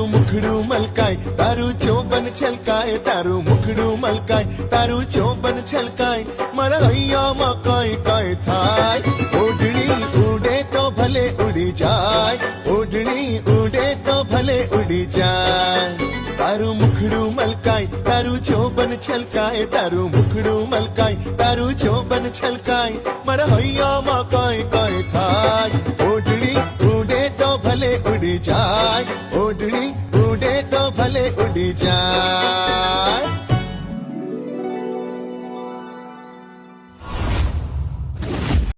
તારું મુખડું મલકાય, તારું ચોબન છલકાય, તારું મુખડું મલકાય, તારું ચોબન છલકાય, મારા હૈયામાં કાંઈ કાંઈ થાય. ઓઢણી ઉડે તો ભલે ઉડી જાય, ઓઢણી ઉડે તો ભલે ઉડી જાય. તારું મુખડું મલકાય, તારું ચોબન છલકાય, તારું મુખડું મલકાય, તારું ચોબન છલકાય, મારા હૈયામાં કાંઈ કાંઈ થાય. ઓઢણી ઉડે તો ભલે ઉડી જાય, ઓઢણી ઉડે તો ભલે ઉડી જાય.